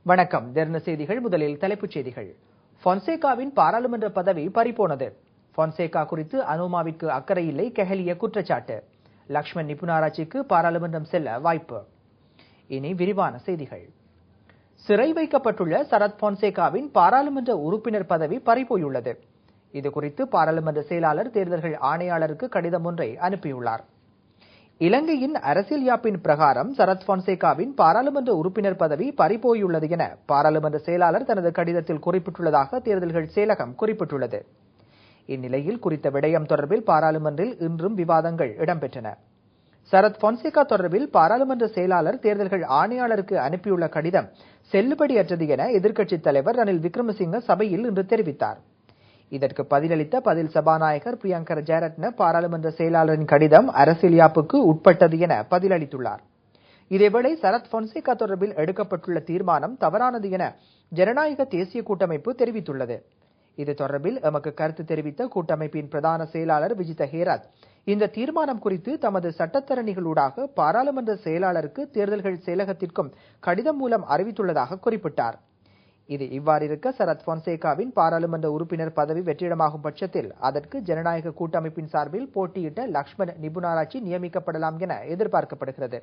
வணக்கம். தின செய்திகள். முதலில் தலைப்புச் செய்திகள். பொன்சேகாவின் பாராளுமன்ற பதவி பறிபோனது. பொன்சேகா குறித்து அனுமாவிற்கு அக்கறை இல்லை, கெஹலிய குற்றச்சாட்டு. லக்ஷ்மன் நிபுணராட்சிக்கு பாராளுமன்றம் செல்ல வாய்ப்பு. இனி விரிவான செய்திகள். சிறை வைக்கப்பட்டுள்ள சரத் பொன்சேகாவின் பாராளுமன்ற உறுப்பினர் பதவி பறிபோயுள்ளது. இதுகுறித்து பாராளுமன்ற செயலாளர் தேர்தல்கள் ஆணையாளருக்கு கடிதம் ஒன்றை அனுப்பியுள்ளார். இலங்கையின் அரசியல் யாப்பின் பிரகாரம் சரத் பொன்சேகாவின் பாராளுமன்ற உறுப்பினர் பதவி பறிபோயுள்ளது என பாராளுமன்ற செயலாளர் தனது கடிதத்தில் குறிப்பிட்டுள்ளதாக தேர்தல்கள் செயலகம் குறிப்பிட்டுள்ளது. இந்நிலையில் குறித்த விடயம் தொடர்பில் பாராளுமன்றில் இன்றும் விவாதங்கள் இடம்பெற்றன. சரத் பொன்சேகா தொடர்பில் பாராளுமன்ற செயலாளர் தேர்தல்கள் ஆணையாளருக்கு அனுப்பியுள்ள கடிதம் செல்லுபடியற்றது என எதிர்க்கட்சித் தலைவர் ரணில் விக்ரமசிங்க சபையில் இன்று தெரிவித்தார். இதற்கு பதிலளித்த பதில் சபாநாயகர் பிரியங்கர ஜெயரத்ன பாராளுமன்ற செயலாளரின் கடிதம் அரசியல் யாப்புக்கு உட்பட்டது என பதிலளித்துள்ளார். இதேவேளை சரத் பொன்சேகா தொடர்பில் எடுக்கப்பட்டுள்ள தீர்மானம் தவறானது என ஜனநாயக தேசிய கூட்டமைப்பு தெரிவித்துள்ளது. இது தொடர்பில் எமக்கு கருத்து தெரிவித்த கூட்டமைப்பின் பிரதான செயலாளர் விஜித ஹேரத் இந்த தீர்மானம் குறித்து தமது சட்டத்தரணிகளூடாக பாராளுமன்ற செயலாளருக்கு தேர்தல்கள் செயலகத்திற்கும் கடிதம் மூலம் அறிவித்துள்ளதாக குறிப்பிட்டார். இது இவ்வாறிருக்க சரத் பொன்சேகாவின் பாராளுமன்ற உறுப்பினர் பதவி வெற்றிடமாகும் பட்சத்தில் அதற்கு ஜனநாயக கூட்டமைப்பின் சார்பில் போட்டியிட்ட லக்ஷ்மன் நிபுணராட்சி நியமிக்கப்படலாம் என எதிர்பார்க்கப்படுகிறது.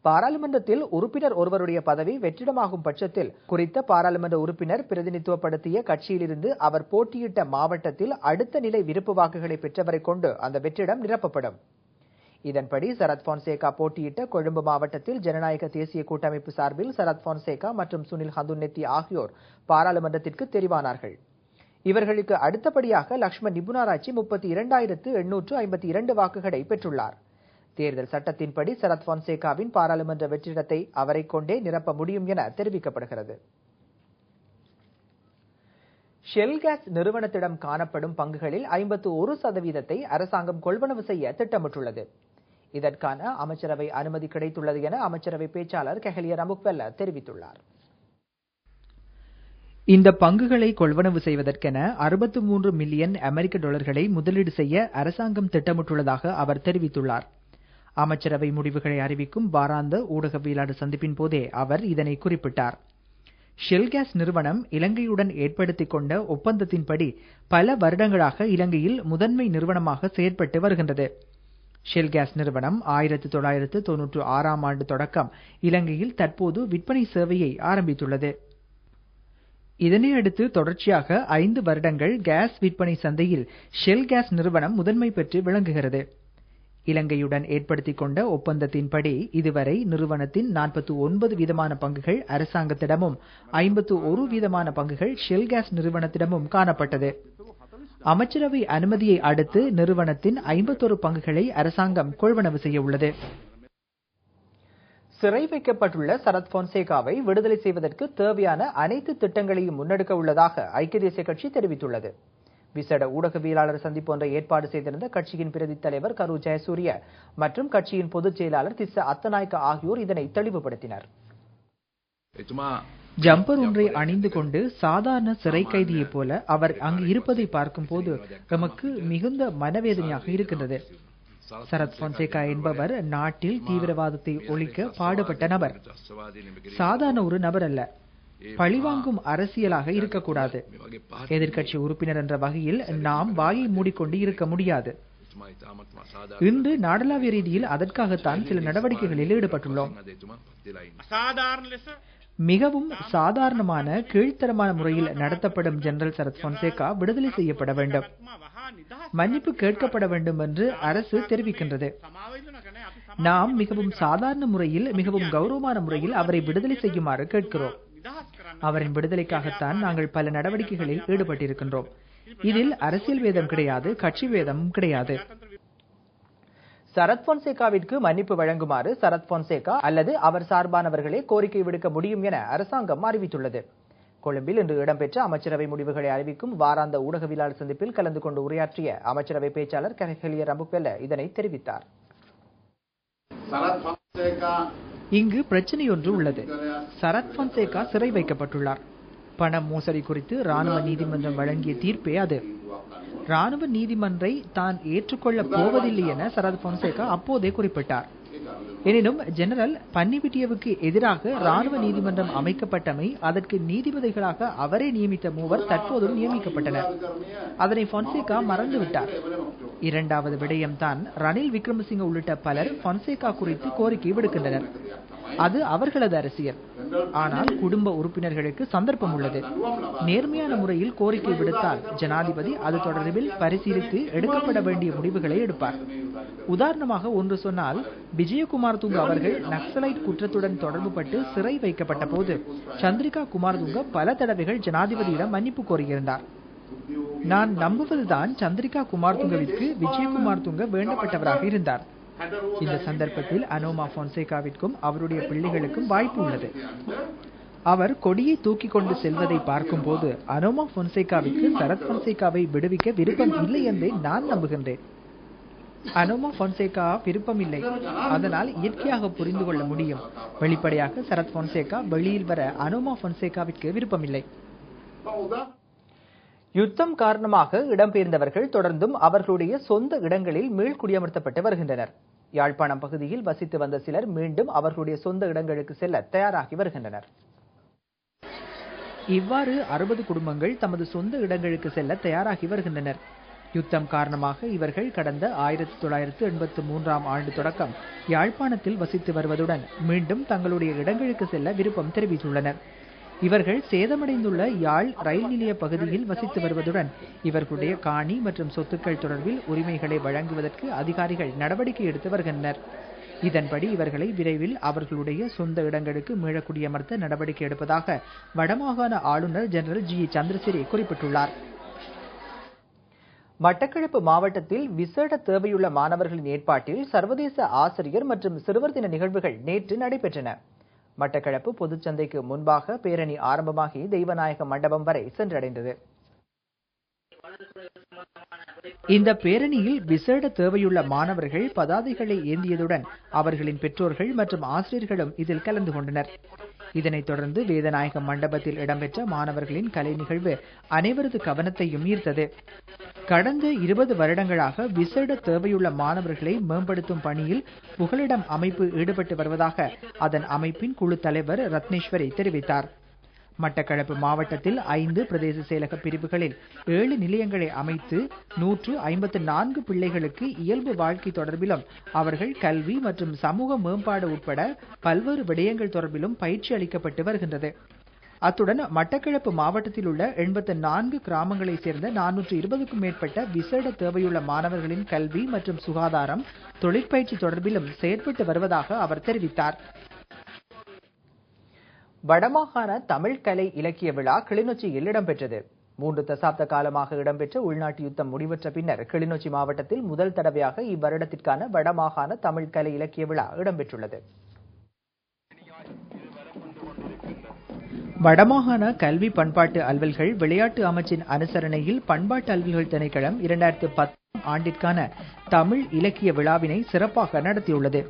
பாராளுமன்றத்தில் உறுப்பினர் ஒருவருடைய பதவி வெற்றிடமாகும் பட்சத்தில் குறித்த பாராளுமன்ற உறுப்பினர் பிரதிநிதித்துவப்படுத்திய கட்சியிலிருந்து அவர் போட்டியிட்ட மாவட்டத்தில் அடுத்த நிலை விருப்பு வாக்குகளை பெற்றவரை கொண்டு அந்த வெற்றிடம் நிரப்பப்படும். இதன்படி சரத் பொன்சேகா போட்டியிட்ட கொழும்பு மாவட்டத்தில் ஜனநாயக தேசிய கூட்டமைப்பு சார்பில் சரத் பொன்சேகா மற்றும் சுனில் ஹந்துன்னெத்தி ஆகியோர் பாராளுமன்றத்திற்கு தெரிவானார்கள். இவர்களுக்கு அடுத்தபடியாக லக்ஷ்மன் நிபுணராட்சி 32,852 வாக்குகளை பெற்றுள்ளார். தேர்தல் சட்டத்தின்படி சரத் பொன்சேகாவின் பாராளுமன்ற வெற்றிடத்தை அவரை கொண்டே நிரப்ப முடியும் என தெரிவிக்கப்படுகிறது. ஷெல் கேஸ் நிறுவனத்திடம் காணப்படும் பங்குகளில் 51% அரசாங்கம் கொள்வனவு செய்ய திட்டமிட்டுள்ளது. இதற்கான அமைச்சரவை அனுமதி கிடைத்துள்ளது என அமைச்சரவை பேச்சாளர் கெஹலிய ரம்புக்வெல்ல தெரிவித்துள்ளார். இந்த பங்குகளை கொள்வனவு செய்வதற்கென 63 மில்லியன் அமெரிக்க டாலர்களை முதலீடு செய்ய அரசாங்கம் திட்டமிட்டுள்ளதாக அவர் தெரிவித்துள்ளார். அமைச்சரவை முடிவுகளை அறிவிக்கும் வாராந்த ஊடகவியலாளர் சந்திப்பின் போதே அவர் இதனை குறிப்பிட்டார். ஷெல் கேஸ் நிறுவனம் இலங்கையுடன் ஏற்படுத்திக் கொண்ட ஒப்பந்தத்தின்படி பல வருடங்களாக இலங்கையில் முதன்மை நிறுவனமாக செயற்பட்டு வருகின்றது. ஷெல் கேஸ் நிறுவனம் 1996ஆம் ஆண்டு தொடக்கம் இலங்கையில் தற்போது விற்பனை சேவையை ஆரம்பித்துள்ளது. இதனையடுத்து தொடர்ச்சியாக 5 வருடங்கள் கேஸ் விற்பனை சந்தையில் ஷெல் கேஸ் நிறுவனம் முதன்மை பெற்று விளங்குகிறது. இலங்கையுடன் ஏற்படுத்திக் கொண்ட ஒப்பந்தத்தின்படி இதுவரை நிறுவனத்தின் 49% பங்குகள் அரசாங்கத்திடமும் 51% பங்குகள் ஷெல் கேஸ் நிறுவனத்திடமும் காணப்பட்டது. அமைச்சரவை அனுமதியை அடுத்து நிறுவனத்தின் 51 பங்குகளை அரசாங்கம் கொள்வனவு செய்ய உள்ளது. சிறை வைக்கப்பட்டுள்ள சரத் பொன்சேகாவை விடுதலை செய்வதற்கு தேவையான அனைத்து திட்டங்களையும் முன்னெடுக்க உள்ளதாக ஐக்கிய தேசிய கட்சி தெரிவித்துள்ளது. விசேட ஊடகவியலாளர் சந்திப்பு ஒன்றை ஏற்பாடு செய்திருந்த கட்சியின் பிரதி தலைவர் கரு ஜெயசூரிய மற்றும் கட்சியின் பொதுச் செயலாளர் திஸ்ஸ அத்தநாயக்க ஆகியோர் இதனை தெளிவுபடுத்தினர். ஜம்பர் ஒன்றை அணிந்து கொண்டு சாதாரண சிறை கைதியைப் போல அவர் அங்கு இருப்பதை பார்க்கும் போது நமக்கு மிகுந்த மனவேதனையாக இருக்கின்றது. சரத் பொன்சேகா என்பவர் நாட்டில் தீவிரவாதத்தை ஒழிக்க பாடுபட்ட நபர். சாதாரண ஒரு நபர் அல்ல. பழிவாங்கும் அரசியலாக இருக்கக்கூடாது. எதிர்க்கட்சி உறுப்பினர் என்ற வகையில் நாம் வாயை மூடிக்கொண்டு இருக்க முடியாது. இன்று நாடளாவிய ரீதியில் அதற்காகத்தான் சில நடவடிக்கைகளில் ஈடுபட்டுள்ளோம். மிகவும் சாதாரணமான கீழ்த்தரமான முறையில் நடத்தப்படும் ஜெனரல் சரத் பொன்சேகா விடுதலை செய்யப்பட வேண்டும், மன்னிப்பு கேட்கப்பட வேண்டும் என்று அரசு தெரிவிக்கின்றது. நாம் மிகவும் சாதாரண முறையில் மிகவும் கௌரவமான முறையில் அவரை விடுதலை செய்யுமாறு கேட்கிறோம். அவரின் விடுதலைக்காகத்தான் நாங்கள் பல நடவடிக்கைகளில் ஈடுபட்டிருக்கின்றோம். இதில் அரசியல் வேதம் கிடையாது, கட்சி வேதமும் கிடையாது. சரத் பொன்சேகாவிற்கு மன்னிப்பு வழங்குமாறு சரத் பொன்சேகா அல்லது அவர் சார்பானவர்களே கோரிக்கை விடுக்க முடியும் என அரசாங்கம் அறிவித்துள்ளது. கொழும்பில் இன்று இடம்பெற்ற அமைச்சரவை முடிவுகளை அறிவிக்கும் வாராந்த ஊடகவியலாளர் சந்திப்பில் கலந்து கொண்டு உரையாற்றிய அமைச்சரவை பேச்சாளர் கெஹலிய ரம்புக்வெல்ல இதனை தெரிவித்தார். இங்கு பிரச்சனை ஒன்று உள்ளது. சரத் பொன்சேகா சிறை வைக்கப்பட்டுள்ளார். பண மோசடி குறித்து ராணுவ நீதிமன்றம் வழங்கிய தீர்ப்பே அது. ராணுவ நீதிமன்றை தான் ஏற்றுக்கொள்ளப் போவதில்லை என சரத் பொன்சேகா அப்போதே குறிப்பிட்டார். எனினும் ஜெனரல் பன்னிவிட்டியவுக்கு எதிராக ராணுவ நீதிமன்றம் அமைக்கப்பட்டமை, அதற்கு நீதிபதிகளாக அவரே நியமித்த மூவர் தற்போதும் நியமிக்கப்பட்டனர். அதனை பொன்சேகா மறந்துவிட்டார். இரண்டாவது விடயம்தான் ரணில் விக்ரமசிங்க உள்ளிட்ட பலர் பொன்சேகா குறித்து கோரிக்கை விடுக்கின்றனர். அது அவர்களது அரசியல். ஆனால் குடும்ப உறுப்பினர்களுக்கு சந்தர்ப்பம் உள்ளது. நேர்மையான முறையில் கோரிக்கை விடுத்தால் ஜனாதிபதி அது தொடர்பில் பரிசீலித்து எடுக்கப்பட வேண்டிய முடிவுகளை எடுப்பார். உதாரணமாக ஒன்று சொன்னால், விஜயகுமார் துங்க அவர்கள் நக்சலைட் குற்றத்துடன் தொடர்புபட்டு சிறை வைக்கப்பட்ட போது சந்திரிகா குமாரதுங்க பல தடவைகள் ஜனாதிபதியிடம் மன்னிப்பு கோரியிருந்தார். நான் நம்புவதுதான் சந்திரிகா குமாரதுங்கவிற்கு விஜயகுமார் துங்க வேண்டப்பட்டவராக இருந்தார். இந்த சந்தர்ப்பத்தில் அனோமா பொன்சேகாவிற்கும் அவருடைய பிள்ளைகளுக்கும் வாய்ப்பு உள்ளது. அவர் கொடியை தூக்கி கொண்டு செல்வதை பார்க்கும் போது அனோமா பொன்சேகாவிற்கு சரத் பொன்சேகாவை விடுவிக்க விருப்பம் இல்லை என்றே நான் நம்புகின்றேன். அனோமா பொன்சேகா விருப்பம் இல்லை, அதனால் இயற்கையாக புரிந்து கொள்ள முடியும். வெளிப்படையாக சரத் பொன்சேகா வெளியில் வர அனோமா பொன்சேகாவிற்கு விருப்பமில்லை. யுத்தம் காரணமாக இடம்பெயர்ந்தவர்கள் தொடர்ந்தும் அவர்களுடைய சொந்த இடங்களில் மீள்குடியமர்த்தப்பட்டு வருகின்றனர். யாழ்ப்பாணம் பகுதியில் வசித்து வந்த சிலர் மீண்டும் அவர்களுடைய சொந்த இடங்களுக்கு செல்ல தயாராகி வருகின்றனர். இவ்வாறு 60 குடும்பங்கள் தமது சொந்த இடங்களுக்கு செல்ல தயாராகி வருகின்றனர். யுத்தம் காரணமாக இவர்கள் கடந்த 1983ஆம் ஆண்டு தொடக்கம் யாழ்ப்பாணத்தில் வசித்து வருவதுடன் மீண்டும் தங்களுடைய இடங்களுக்கு செல்ல விருப்பம் தெரிவித்துள்ளனர். இவர்கள் சேதமடைந்துள்ள யாழ் ரயில் நிலைய பகுதியில் வசித்து வருவதுடன் இவர்களுடைய காணி மற்றும் சொத்துக்கள் தொடர்பில் உரிமைகளை வழங்குவதற்கு அதிகாரிகள் நடவடிக்கை எடுத்து வருகின்றனர். இதன்படி இவர்களை விரைவில் அவர்களுடைய சொந்த இடங்களுக்கு மீளக்குடியமர்த்த நடவடிக்கை எடுப்பதாக வடமாகாண ஆளுநர் ஜெனரல் ஜி சந்திரசிறி குறிப்பிட்டுள்ளார். மட்டக்களப்பு மாவட்டத்தில் விசேட தேவையுள்ள மாணவர்களின் ஏற்பாட்டில் சர்வதேச ஆசிரியர் மற்றும் சிறுவர் தின நிகழ்வுகள் நேற்று நடைபெற்றன. மட்டக்களப்பு பொதுச்சந்தைக்கு முன்பாக பேரணி ஆரம்பமாகி தெய்வநாயக மண்டபம் வரை சென்றடைந்தது. இந்த பேரணியில் விசேட தேவையுள்ள மாணவர்கள் பதாதைகளை ஏந்தியதுடன் அவர்களின் பெற்றோர்கள் மற்றும் ஆசிரியர்களும் இதில் கலந்து கொண்டனர். இதனைத் தொடர்ந்து வேதநாயக மண்டபத்தில் இடம்பெற்ற மாணவர்களின் கலை நிகழ்வு அனைவரது கவனத்தையும் ஈர்த்தது. கடந்த 20 வருடங்களாக விசேட தேவையுள்ள மாணவர்களை மேம்படுத்தும் பணியில் புகலிடம் அமைப்பு ஈடுபட்டு வருவதாக அதன் அமைப்பின் குழு தலைவர் ரத்னேஸ்வரி தெரிவித்தார். மட்டக்களப்பு மாவட்டத்தில் 5 பிரதேச செயலக பிரிவுகளில் 7 நிலையங்களை அமைத்து 154 பிள்ளைகளுக்கு இயல்பு வாழ்க்கை தொடர்பிலும் அவர்கள் கல்வி மற்றும் சமூக மேம்பாடு உட்பட பல்வேறு விடயங்கள் தொடர்பிலும் பயிற்சி அளிக்கப்பட்டு வருகின்றது. அத்துடன் மட்டக்களப்பு மாவட்டத்தில் உள்ள 84 கிராமங்களைச் சேர்ந்த 420க்கும் மேற்பட்ட விசேட தேவையுள்ள மாணவர்களின் கல்வி மற்றும் சுகாதாரம், தொழிற்பயிற்சி தொடர்பிலும் செயற்பட்டு வருவதாக அவர் தெரிவித்தார். வடமாகாண தமிழ் கலை இலக்கிய விழா கிளிநொச்சியில் இடம்பெற்றது. 3 தசாப்த காலமாக இடம்பெற்ற உள்நாட்டு யுத்தம் முடிவற்ற பின்னர் கிளிநொச்சி மாவட்டத்தில் முதல் தடவையாக இவ்வருடத்திற்கான வடமாகாண தமிழ் கலை இலக்கிய விழா இடம்பெற்றுள்ளது. வடமாகாண கல்வி பண்பாட்டு அலுவல்கள் விளையாட்டு அமைச்சின் அனுசரணையில் பண்பாட்டு அலுவல்கள் திணைக்களம் 2010 ஆண்டிற்கான தமிழ் இலக்கிய விழாவினை சிறப்பாக நடத்தியுள்ளது.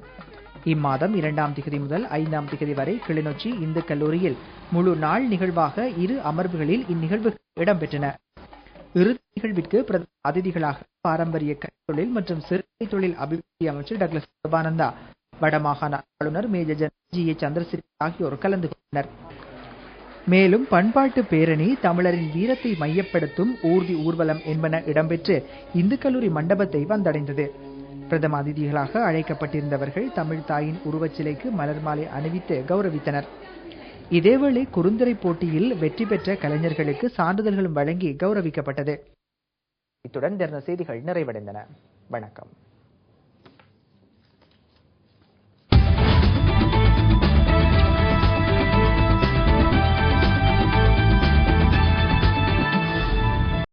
இம்மாதம் 2ஆம் திகதி முதல் 5ஆம் திகதி வரை கிளிநொச்சி இந்து கல்லூரியில் முழு நாள் நிகழ்வாக 2 அமர்வுகளில் இந்நிகழ்வுகள் இடம்பெற்றன. இறுதி நிகழ்விற்கு பிரதம அதிதிகளாக பாரம்பரிய கைத்தொழில் மற்றும் சிறுகை தொழில் அபிவிருத்தி அமைச்சர் டக்ளஸ் சிவானந்தா, வடமாகாண ஆளுநர் மேஜர் ஜெனரல் ஜி சந்திரசிறி ஆகியோர் கலந்து கொண்டனர். மேலும் பண்பாட்டு பேரணி, தமிழரின் வீரத்தை மையப்படுத்தும் ஊர்தி ஊர்வலம் என்பன இடம்பெற்று இந்து கல்லூரி மண்டபத்தை வந்தடைந்தது. பிரதம அதிதிகளாக அழைக்கப்பட்டிருந்தவர்கள் தமிழ் தாயின் உருவச்சிலைக்கு மலர் மாலை அணிவித்து கௌரவித்தனர். இதேவேளை குறுந்தரை போட்டியில் வெற்றி பெற்ற கலைஞர்களுக்கு சான்றிதழ்களும் வழங்கி கௌரவிக்கப்பட்டது. இத்துடன் செய்திகள் நிறைவடைந்தன. வணக்கம்.